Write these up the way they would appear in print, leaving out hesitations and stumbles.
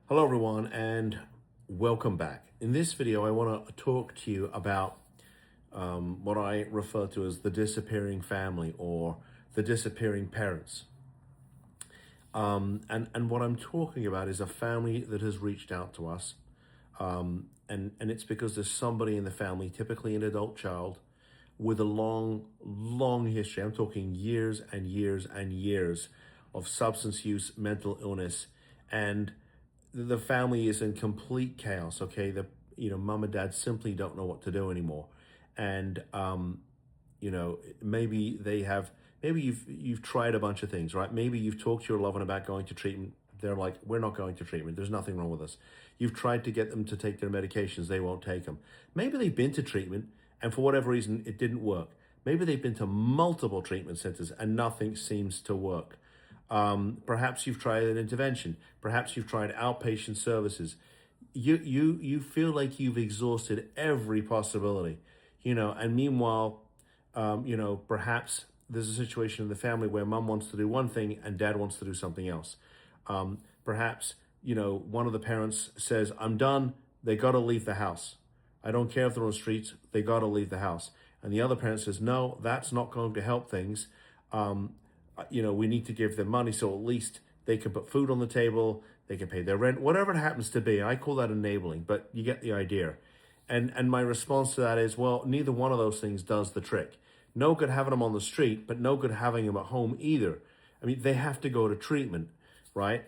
Hello everyone and welcome back. In this video I want to talk to you about what I refer to as the disappearing family or the disappearing parents. And what I'm talking about is a family that has reached out to us, and it's because there's somebody in the family, typically an adult child, with a long history. I'm talking years and years and years of substance use, mental illness, and the family is in complete chaos. Okay, mom and dad simply don't know what to do anymore, and maybe you've tried a bunch of things, right? Maybe you've talked to your loved one about going to treatment. They're like, we're not going to treatment. There's nothing wrong with us. You've tried to get them to take their medications. They won't take them. Maybe they've been to treatment and for whatever reason it didn't work. Maybe they've been to multiple treatment centers and nothing seems to work. Perhaps you've tried an intervention. Perhaps you've tried outpatient services. You feel like you've exhausted every possibility, and meanwhile, perhaps there's a situation in the family where mom wants to do one thing and dad wants to do something else. Perhaps, one of the parents says, I'm done. They got to leave the house. I don't care if they're on the streets. They got to leave the house. And the other parent says, no, that's not going to help things. We need to give them money so at least they can put food on the table, they can pay their rent, whatever it happens to be. I call that enabling, but you get the idea. And my response to that is, well, neither one of those things does the trick. No good having them on the street, but no good having them at home either. I mean, they have to go to treatment, right?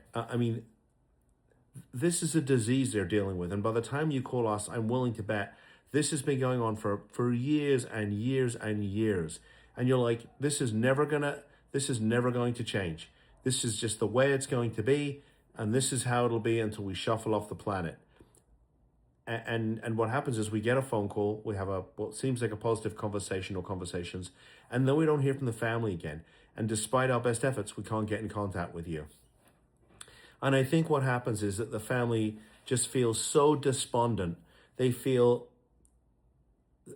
This is a disease they're dealing with. And by the time you call us, I'm willing to bet this has been going on for years and years and years. And you're like, this is never going to change. This is just the way it's going to be. And this is how it'll be until we shuffle off the planet. And what happens is we get a phone call, we have what seems like a positive conversation or conversations, and then we don't hear from the family again. And despite our best efforts, we can't get in contact with you. And I think what happens is that the family just feels so despondent. They feel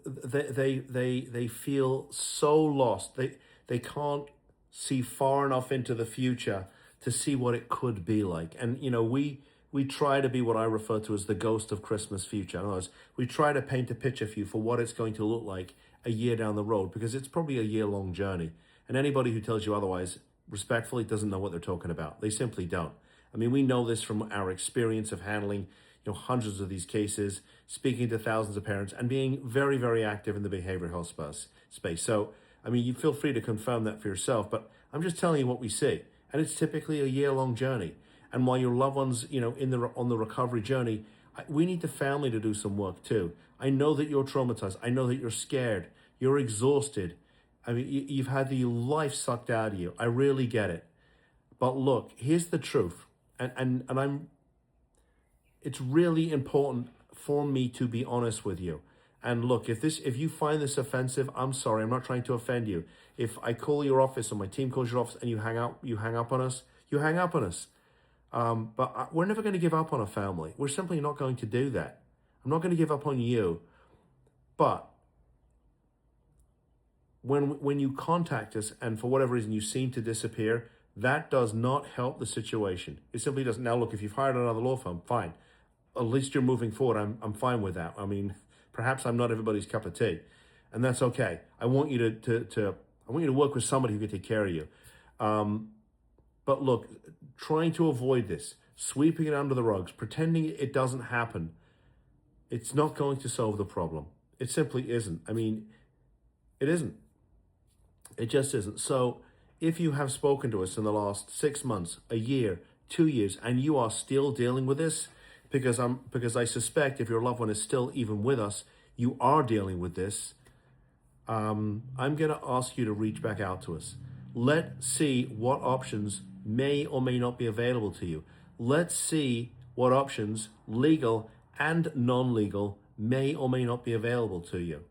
they feel so lost. They can't see far enough into the future to see what it could be like. And we try to be what I refer to as the ghost of Christmas future. In other words, we try to paint a picture for you for what it's going to look like a year down the road, because it's probably a year-long journey. And anybody who tells you otherwise, respectfully, doesn't know what they're talking about. They simply don't. I mean, we know this from our experience of handling hundreds of these cases, speaking to thousands of parents, and being very, very active in the behavioral health space. So, I mean, you feel free to confirm that for yourself, but I'm just telling you what we see. And it's typically a year-long journey. And while your loved ones, on the recovery journey, we need the family to do some work too. I know that you're traumatized. I know that you're scared. You're exhausted. I mean, you've had the life sucked out of you. I really get it. But look, here's the truth. It's really important for me to be honest with you. And look, if you find this offensive, I'm sorry. I'm not trying to offend you. If I call your office or my team calls your office and you hang up on us, you hang up on us. But we're never going to give up on a family. We're simply not going to do that. I'm not going to give up on you. But when you contact us and for whatever reason you seem to disappear, that does not help the situation. It simply doesn't. Now, look, if you've hired another law firm, fine. At least you're moving forward. I'm fine with that. I mean, perhaps I'm not everybody's cup of tea, and that's okay. I want you to work with somebody who can take care of you. But look, trying to avoid this, sweeping it under the rugs, pretending it doesn't happen, it's not going to solve the problem. It simply isn't. I mean, it isn't. It just isn't. So if you have spoken to us in the last 6 months, a year, 2 years, and you are still dealing with this, because I suspect if your loved one is still even with us, you are dealing with this, I'm going to ask you to reach back out to us. Let's see what options may or may not be available to you. Let's see what options, legal and non-legal, may or may not be available to you.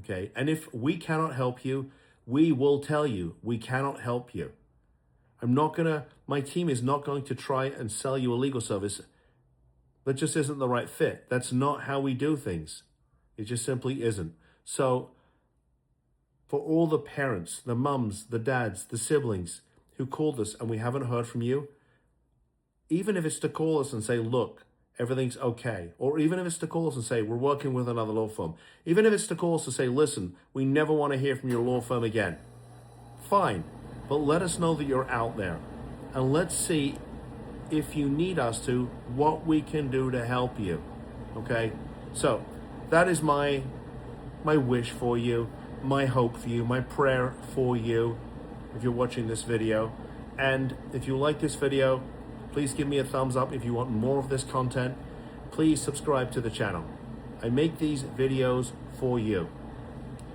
Okay? And if we cannot help you, we will tell you we cannot help you. My team is not going to try and sell you a legal service that just isn't the right fit. That's not how we do things. It just simply isn't. So for all the parents, the mums, the dads, the siblings who called us and we haven't heard from you, even if it's to call us and say, look, everything's okay. Or even if it's to call us and say, we're working with another law firm. Even if it's to call us to say, listen, we never want to hear from your law firm again. Fine, but let us know that you're out there. And let's see, if you need us to, what we can do to help you. Okay? So that is my wish for you, my hope for you, my prayer for you, if you're watching this video. And if you like this video, please give me a thumbs up. If you want more of this content, please subscribe to the channel. I make these videos for you.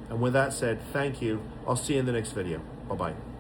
And with that said, thank you. I'll see you in the next video. Bye-bye.